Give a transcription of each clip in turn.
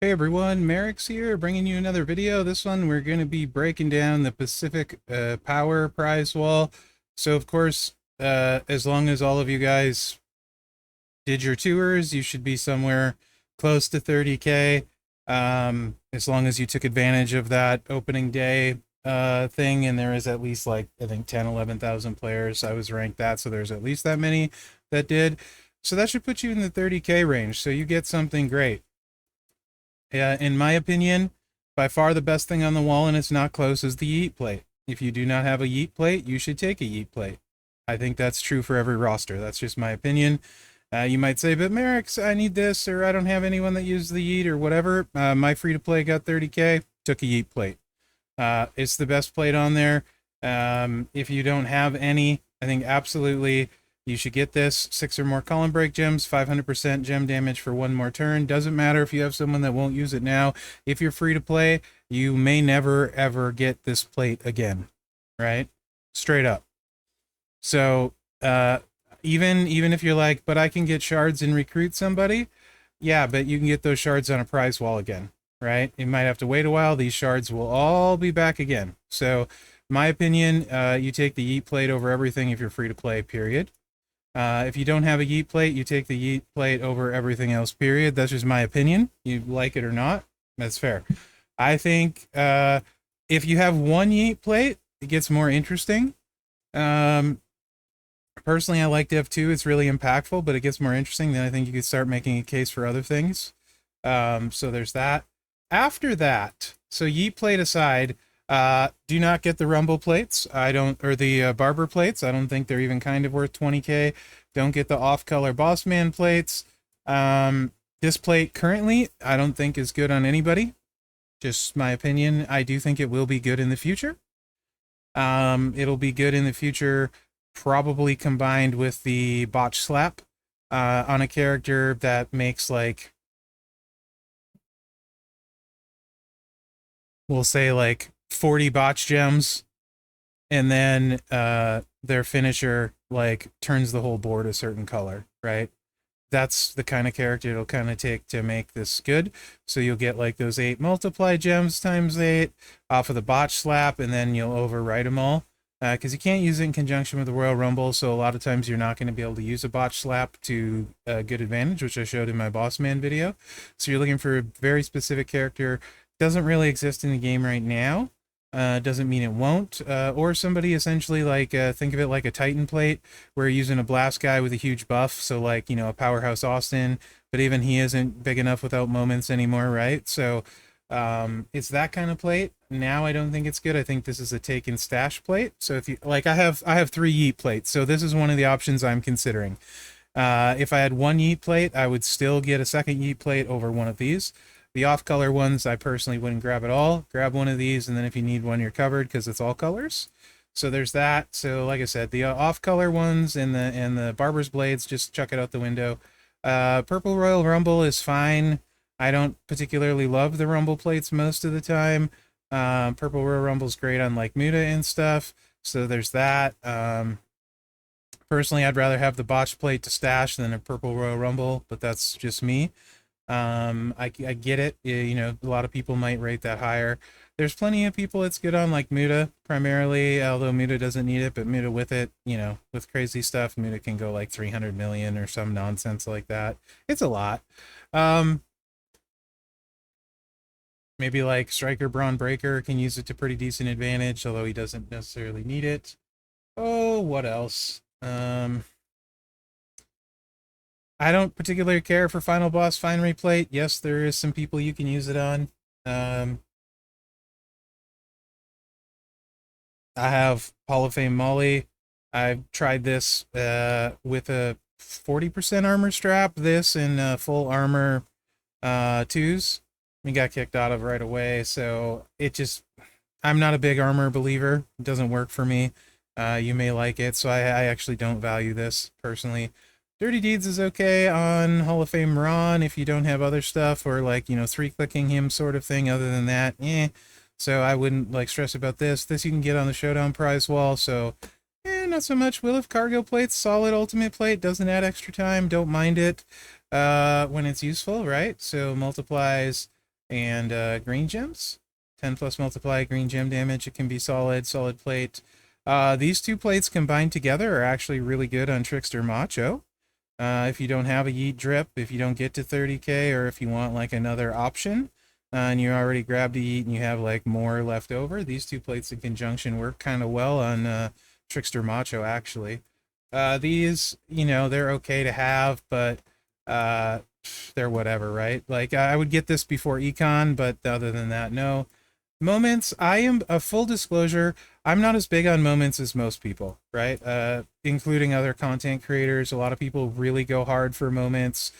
Hey everyone, Mherex here, bringing you another video. This one we're going to be breaking down the Pacific Power Prizewall. So of course, as long as all of you guys did your tours, you should be somewhere close to 30K. As long as you took advantage of that opening day thing, and there is at least like, I think 10, 11,000 players. I was ranked that, so there's at least that many that did. So that should put you in the 30K range, so you get something great. In my opinion, by far the best thing on the wall, and it's not close, is the yeet plate. If you do not have a yeet plate, you should take a yeet plate. I think that's true for every roster. That's just my opinion. You might say, but Mherex, I need this, or I don't have anyone that uses the yeet, or whatever. My free-to-play got 30K, took a yeet plate. It's the best plate on there. If you don't have any, I think absolutely you should get this. 6 or more column break gems, 500% gem damage for 1 more turn. Doesn't matter if you have someone that won't use it now. If you're free to play, you may never ever get this plate again, right? Straight up. So even if you're like, but I can get shards and recruit somebody, yeah, but you can get those shards on a prize wall again, right? You might have to wait a while. These shards will all be back again. So my opinion, you take the yeet plate over everything if you're free to play, period. If you don't have a yeet plate, you take the yeet plate over everything else, period. That's just my opinion. You like it or not, that's fair. I think if you have one yeet plate, it gets more interesting. Personally, I like Dev 2. It's really impactful, but it gets more interesting. Then I think you could start making a case for other things. So there's that. After that, so yeet plate aside, do not get the rumble plates. I don't, or the barber plates. I don't think they're even kind of worth 20K. Don't get the off-color boss man plates. This plate currently, I don't think is good on anybody. Just my opinion. I do think it will be good in the future. It'll be good in the future, probably combined with the botch slap on a character that makes, like, we'll say like 40 botch gems, and then their finisher like turns the whole board a certain color, right? That's the kind of character it'll kind of take to make this good. So you'll get like those 8 multiply gems times 8 off of the botch slap, and then you'll overwrite them all. Because you can't use it in conjunction with the Royal Rumble, so a lot of times you're not going to be able to use a botch slap to good advantage, which I showed in my Boss Man video. So you're looking for a very specific character. Doesn't really exist in the game right now. Doesn't mean it won't. Or somebody essentially like, think of it like a Titan plate, where you're using a blast guy with a huge buff, so like, you know, a Powerhouse Austin, but even he isn't big enough without moments anymore, right? So it's that kind of plate. Now I don't think it's good. I think this is a take and stash plate. So if you like, I have 3 yeet plates, so this is one of the options I'm considering. If I had 1 yeet plate, I would still get a second yeet plate over one of these. The off-color ones, I personally wouldn't grab at all. Grab one of these, and then if you need one, you're covered because it's all colors. So there's that. So like I said, the off-color ones and the barber's blades, just chuck it out the window. Purple Royal Rumble is fine. I don't particularly love the rumble plates most of the time. Purple Royal Rumble's great on like Muta and stuff. So there's that. Personally, I'd rather have the botch plate to stash than a Purple Royal Rumble, but that's just me. I get it. You know, a lot of people might rate that higher. There's plenty of people it's good on, like Muta, primarily, although Muta doesn't need it, but Muta with it, you know, with crazy stuff, Muta can go like 300 million or some nonsense like that. It's a lot. Maybe like Striker Braun Breaker can use it to pretty decent advantage, although he doesn't necessarily need it. Oh, what else? I don't particularly care for Final Boss Finery Plate. Yes, there is some people you can use it on. I have Hall of Fame Molly. I've tried this with a 40% armor strap, this in full armor 2s. We got kicked out of right away, so it just, I'm not a big armor believer. It doesn't work for me. You may like it, so I actually don't value this personally. Dirty Deeds is okay on Hall of Fame Ron if you don't have other stuff, or like, you know, 3-clicking him sort of thing. Other than that, so I wouldn't like stress about this. This you can get on the Showdown prize wall, so not so much. Will of Cargo Plates, solid ultimate plate, doesn't add extra time, don't mind it when it's useful, right? So multiplies and green gems. 10 plus multiply green gem damage. It can be solid plate. These two plates combined together are actually really good on Trickster Macho. If you don't have a Yeet Drip, if you don't get to 30k, or if you want like another option, and you already grabbed a Yeet and you have like more left over, these two plates in conjunction work kind of well on Trickster Macho actually. These, you know, they're okay to have, but they're whatever, right? Like I would get this before Econ, but other than that, no. Moments, I am a full disclosure, I'm not as big on moments as most people, right? Including other content creators. A lot of people really go hard for moments.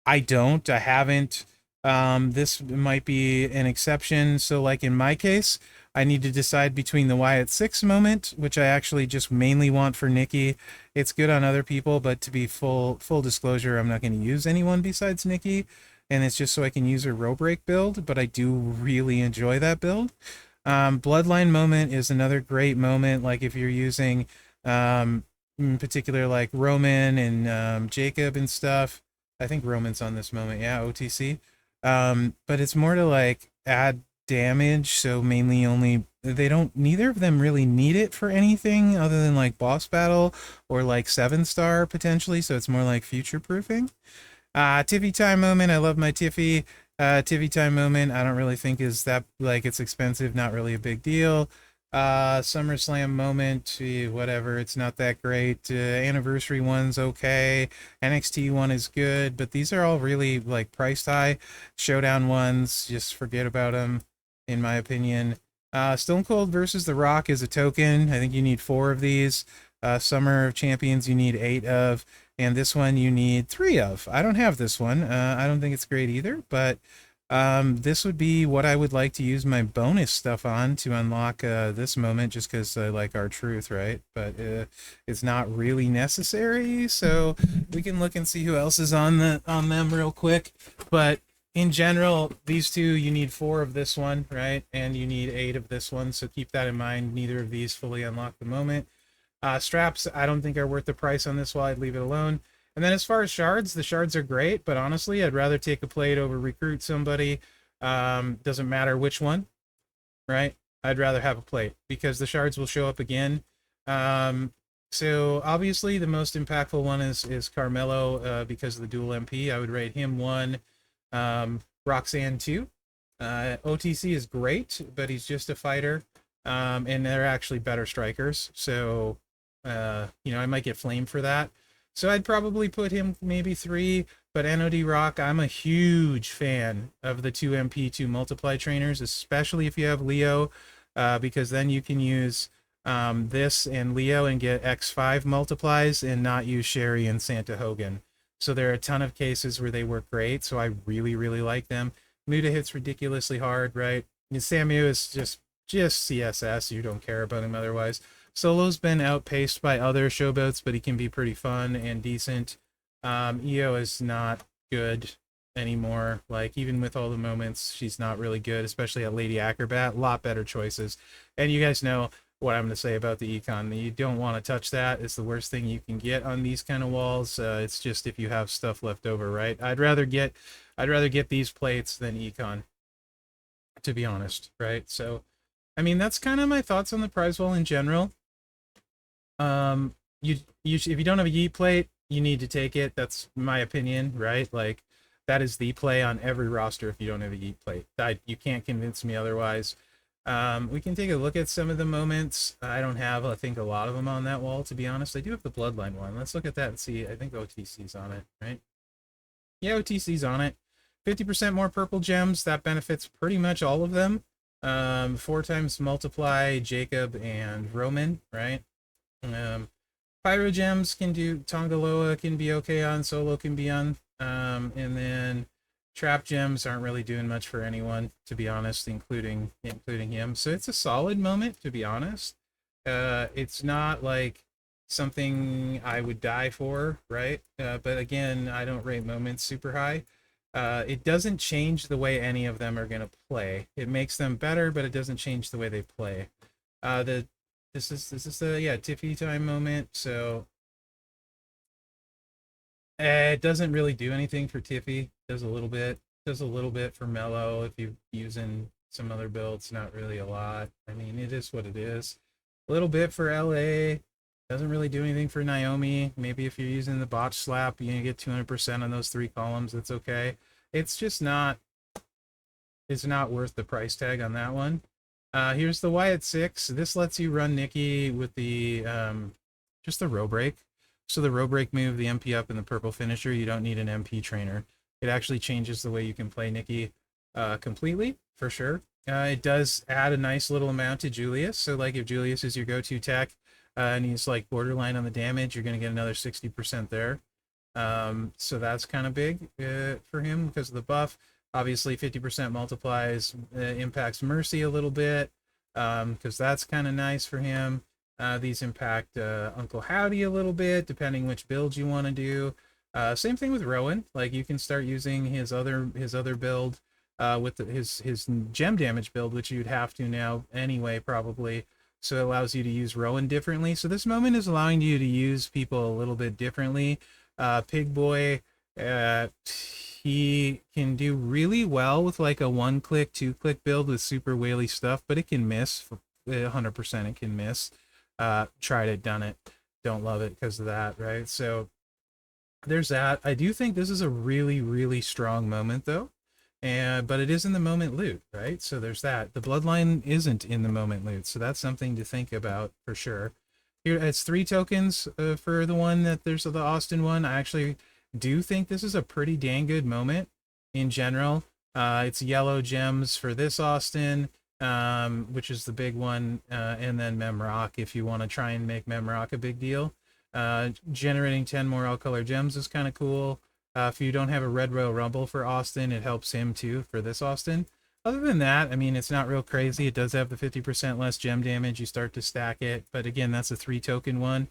I don't. I haven't. This might be an exception. So, like in my case, I need to decide between the Wyatt 6 moment, which I actually just mainly want for Nikki. It's good on other people, but to be full disclosure, I'm not going to use anyone besides Nikki, and it's just so I can use her row break build. But I do really enjoy that build. Bloodline moment is another great moment. Like if you're using, in particular, like Roman and Jacob and stuff. I think Roman's on this moment. Yeah, OTC. But it's more to like add damage. So mainly only they don't. Neither of them really need it for anything other than like boss battle or like 7-star potentially. So it's more like future proofing. Tiffy time moment. I love my Tiffy. Tiffy time moment. I don't really think is that like it's expensive. Not really a big deal. SummerSlam moment, whatever. It's not that great. Anniversary one's okay. NXT one is good, but these are all really like priced high. Showdown ones, just forget about them, in my opinion. Stone Cold versus The Rock is a token. I think you need 4 of these. Summer of Champions, you need 8 of. And this one you need 3 of. I don't have this one. I don't think it's great either, but this would be what I would like to use my bonus stuff on to unlock this moment, just because I like R-Truth, right? But it's not really necessary, so we can look and see who else is on them real quick. But in general, these two, you need 4 of this one, right? And you need 8 of this one, so keep that in mind. Neither of these fully unlock the moment. Straps, I don't think are worth the price on this one. I'd leave it alone. And then as far as shards, the shards are great, but honestly, I'd rather take a plate over recruit somebody. Doesn't matter which one, right? I'd rather have a plate because the shards will show up again. So obviously the most impactful one is Carmelo because of the dual MP. I would rate him 1, Roxanne 2. OTC is great, but he's just a fighter, and they're actually better strikers. So you know, I might get flamed for that. So I'd probably put him maybe 3, but NOD Rock, I'm a huge fan of the 2 MP 2 multiply trainers, especially if you have Leo, because then you can use this and Leo and get X5 multiplies and not use Sherry and Santa Hogan. So there are a ton of cases where they work great, so I really, really like them. Muta hits ridiculously hard, right? And Samu is just CSS. You don't care about him otherwise. Solo's been outpaced by other showboats, but he can be pretty fun and decent. EO is not good anymore. Like, even with all the moments, she's not really good, especially at Lady Acrobat. A lot better choices. And you guys know what I'm going to say about the econ. You don't want to touch that. It's the worst thing you can get on these kind of walls. It's just if you have stuff left over, right? I'd rather get these plates than econ, to be honest, right? So, I mean, that's kind of my thoughts on the Prizewall in general. If you don't have a Yeet plate, you need to take it. That's my opinion, right? Like, that is the play on every roster if you don't have a Yeet plate. You can't convince me otherwise. We can take a look at some of the moments. I don't have, I think, a lot of them on that wall, to be honest. I do have the Bloodline one. Let's look at that and see. I think OTC's on it, right? Yeah, OTC's on it. 50% more purple gems. That benefits pretty much all of them. 4 times multiply Jacob and Roman, right? Pyro gems can do, Tongaloa can be okay on, Solo can be on, and then trap gems aren't really doing much for anyone, to be honest, including him. So it's a solid moment, to be honest. It's not like something I would die for, right? But again, I don't rate moments super high. It doesn't change the way any of them are going to play. It makes them better, but it doesn't change the way they play. This is the, yeah, Tiffy time moment. So it doesn't really do anything for Tiffy. It does a little bit. Does a little bit for mellow if you're using some other builds, not really a lot. I mean, it is what it is. A little bit for LA. Doesn't really do anything for Naomi. Maybe if you're using the botch slap, you get 200% on those 3 columns. That's okay. It's just not, it's not worth the price tag on that one. Here's the Y at 6. This lets you run Nikki with the just the row break. So the row break move, the MP up, and the purple finisher, you don't need an MP trainer. It actually changes the way you can play Nikki completely, for sure. It does add a nice little amount to Julius. So like if Julius is your go-to tech and he's like borderline on the damage, you're going to get another 60% there. So that's kind of big for him because of the buff. Obviously 50% multiplies, impacts Mercy a little bit because that's kind of nice for him. These impact Uncle Howdy a little bit, depending which build you want to do. Same thing with Rowan. Like you can start using his other build with his gem damage build, which you'd have to now anyway, probably. So it allows you to use Rowan differently. So this moment is allowing you to use people a little bit differently. Pig Boy, he can do really well with like a 1-click, 2-click build with super whaley stuff, but it can miss. 100% it can miss. Tried it, done it. Don't love it because of that, right? So there's that. I do think this is a really, really strong moment though. But it is in the moment loot, right? So there's that. The bloodline isn't in the moment loot, so that's something to think about for sure. Here, it's 3 tokens for the one that there's the Austin one. I actually do think this is a pretty dang good moment in general. It's yellow gems for this Austin, which is the big one, and then Mherex if you want to try and make Mherex a big deal. Generating 10 more all-color gems is kind of cool. If you don't have a Red Royal Rumble for Austin, it helps him too for this Austin. Other than that, I mean, it's not real crazy. It does have the 50% less gem damage. You start to stack it. But again, that's a 3 token one.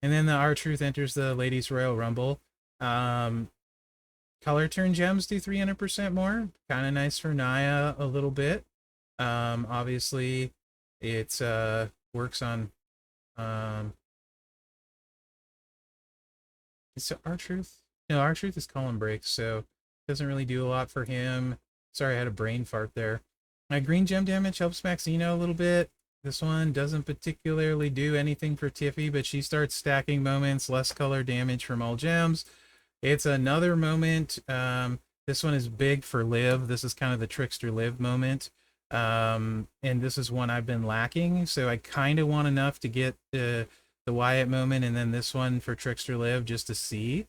And then the R-Truth enters the Ladies Royal Rumble. Color turn gems do 300% more. Kind of nice for Naya a little bit. Obviously, it works on... It's R-Truth? No, R-Truth is column breaks, so it doesn't really do a lot for him. Sorry, I had a brain fart there. My green gem damage helps Maxino a little bit. This one doesn't particularly do anything for Tiffy, but she starts stacking moments, less color damage from all gems. It's another moment. This one is big for Liv. This is kind of the Trickster Liv moment. And this is one I've been lacking, so I kind of want enough to get the Wyatt moment and then this one for Trickster Liv just to see.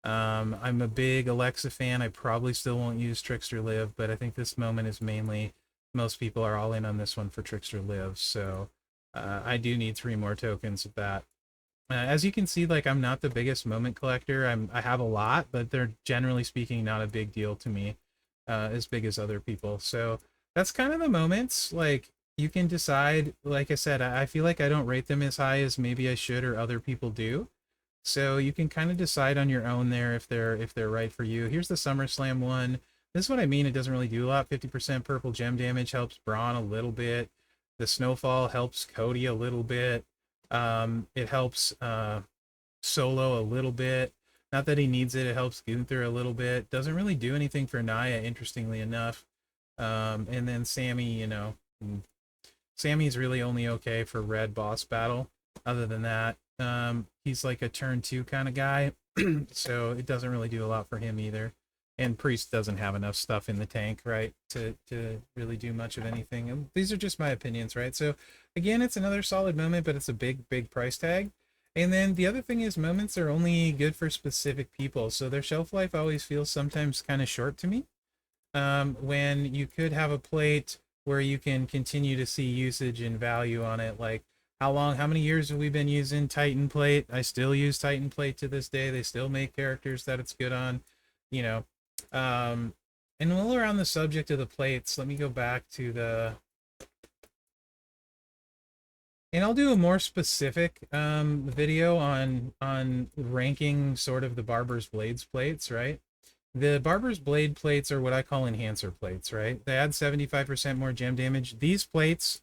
I'm a big Alexa fan. I probably still won't use Trickster Liv, but I think this moment is mainly, most people are all in on this one for Trickster Liv, so I do need 3 more tokens of that. As you can see, like, I'm not the biggest moment collector. I have a lot, but they're generally speaking not a big deal to me, as big as other people. So that's kind of the moments. Like, you can decide. Like I said, I feel like I don't rate them as high as maybe I should or other people do. So you can kind of decide on your own there if they're right for you. Here's the SummerSlam one. This is what I mean. It doesn't really do a lot. 50% purple gem damage helps Braun a little bit. The Snowfall helps Cody a little bit. It helps Solo a little bit. Not that he needs it. It helps Gunther a little bit. Doesn't really do anything for Naya, interestingly enough. And then Sammy, you know, Sammy's really only okay for red boss battle. Other than that, he's like a turn 2 kind of guy, so it doesn't really do a lot for him either. And Priest doesn't have enough stuff in the tank, right, to really do much of anything. And these are just my opinions, right? So again, it's another solid moment, but it's a big price tag. And then the other thing is moments are only good for specific people, so their shelf life always feels sometimes kind of short to me. When you could have a plate where you can continue to see usage and value on it, like how many years have we been using Titan Plate? I still use Titan Plate to this day. They still make characters that it's good on, you know. And while we're on the subject of the plates, let me go back to the... And I'll do a more specific video on ranking sort of the Barber's Blades plates, right? The Barber's Blade plates are what I call enhancer plates, right? They add 75% more gem damage. These plates,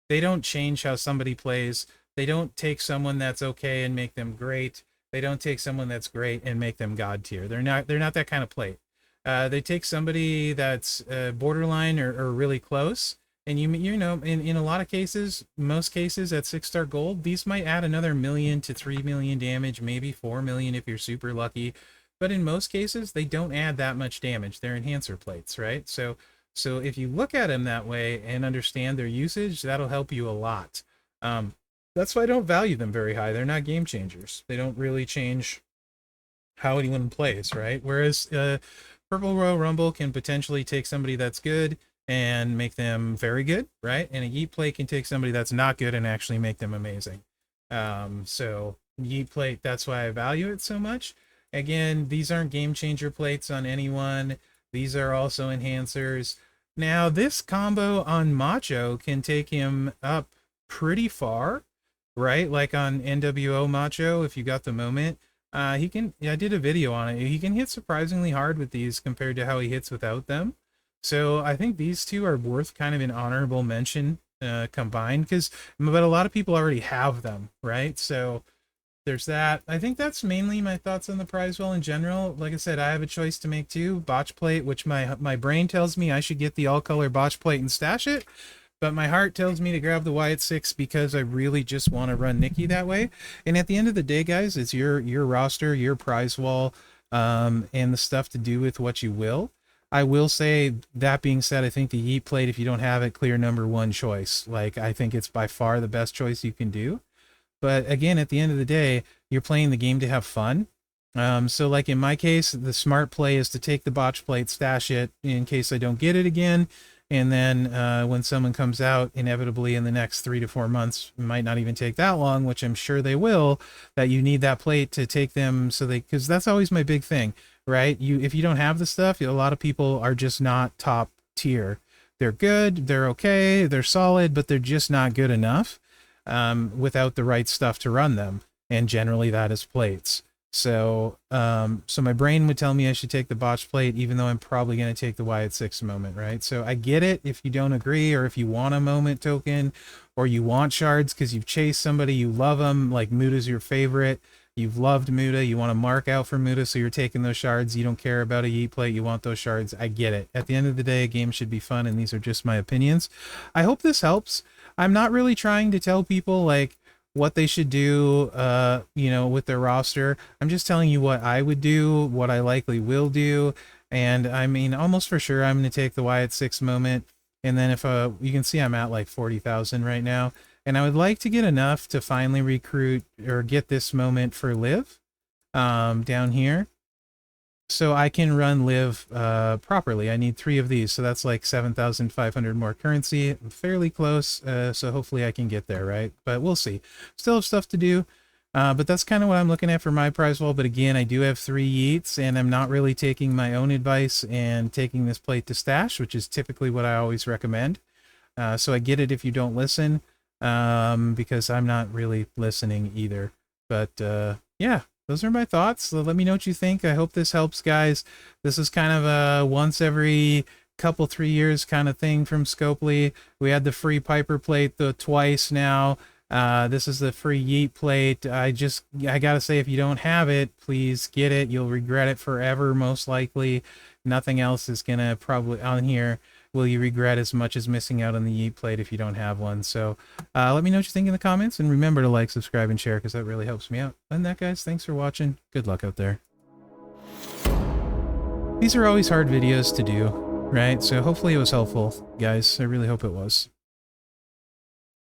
they don't change how somebody plays. They don't take someone that's okay and make them great. They don't take someone that's great and make them god tier. They're not that kind of plate. They take somebody that's borderline or really close, and you know, in a lot of cases, most cases at 6-star gold, these might add another 1 million to 3 million damage, maybe 4 million if you're super lucky. But in most cases, they don't add that much damage. They're enhancer plates, right? So if you look at them that way and understand their usage, that'll help you a lot. That's why I don't value them very high. They're not game changers. They don't really change how anyone plays, right? Whereas Purple Royal Rumble can potentially take somebody that's good and make them very good, right? And a Yeet Plate can take somebody that's not good and actually make them amazing. So Yeet Plate, that's why I value it so much. Again, these aren't game changer plates on anyone. These are also enhancers. Now, this combo on Macho can take him up pretty far, right? Like on NWO Macho, if you got the moment. He can, yeah, I did a video on it. He can hit surprisingly hard with these compared to how he hits without them. So I think these two are worth kind of an honorable mention combined, but a lot of people already have them, right? So there's that. I think that's mainly my thoughts on the Prizewall in general. Like I said, I have a choice to make too. Botch plate, which my brain tells me I should get the all color botch plate and stash it. But my heart tells me to grab the Wyatt 6 because I really just want to run Nikki that way. And at the end of the day, guys, it's your roster, your Prizewall, and the stuff to do with what you will. I will say, that being said, I think the Yeet Plate, if you don't have it, clear #1 choice. Like, I think it's by far the best choice you can do. But again, at the end of the day, you're playing the game to have fun. So like in my case, the smart play is to take the botch plate, stash it in case I don't get it again. And then when someone comes out, inevitably in the next 3 to 4 months, it might not even take that long, which I'm sure they will, that you need that plate to take them so they, because that's always my big thing, right? If you don't have the stuff, a lot of people are just not top tier. They're good, they're okay, they're solid, but they're just not good enough without the right stuff to run them. And generally that is plates. So so my brain would tell me I should take the botch plate, even though I'm probably going to take the Wyatt 6 moment, right? So I get it if you don't agree, or if you want a moment token, or you want shards because you've chased somebody, you love them, like Muda's your favorite, you've loved Muda, you want to mark out for Muda, so you're taking those shards, you don't care about a Yeet plate, you want those shards. I get it. At the end of the day, a game should be fun, and these are just my opinions. I hope this helps. I'm not really trying to tell people, like, what they should do, you know, with their roster. I'm just telling you what I would do, what I likely will do. And I mean, almost for sure, I'm going to take the Wyatt 6 moment. And then if you can see I'm at like 40,000 right now. And I would like to get enough to finally recruit or get this moment for Liv down here, so I can run Liv properly. I need 3 of these, so that's like 7,500 more currency. I'm fairly close, so hopefully I can get there, right? But we'll see. Still have stuff to do, but that's kind of what I'm looking at for my Prizewall. But again, I do have 3 Yeets, and I'm not really taking my own advice and taking this plate to stash, which is typically what I always recommend. So I get it if you don't listen, because I'm not really listening either. But yeah. Those are my thoughts. So let me know what you think. I hope this helps, guys. This is kind of a once every couple 3 years kind of thing from Scopely. We had the free Piper plate twice now. This is the free Yeet plate. I gotta say, if you don't have it, please get it. You'll regret it forever, most likely. Nothing else is gonna probably on here will you regret as much as missing out on the Yeet plate if you don't have one. So let me know what you think in the comments, and remember to like, subscribe, and share, because that really helps me out. Other than that, guys, thanks for watching. Good luck out there. These are always hard videos to do, right? So hopefully it was helpful, guys. I really hope it was.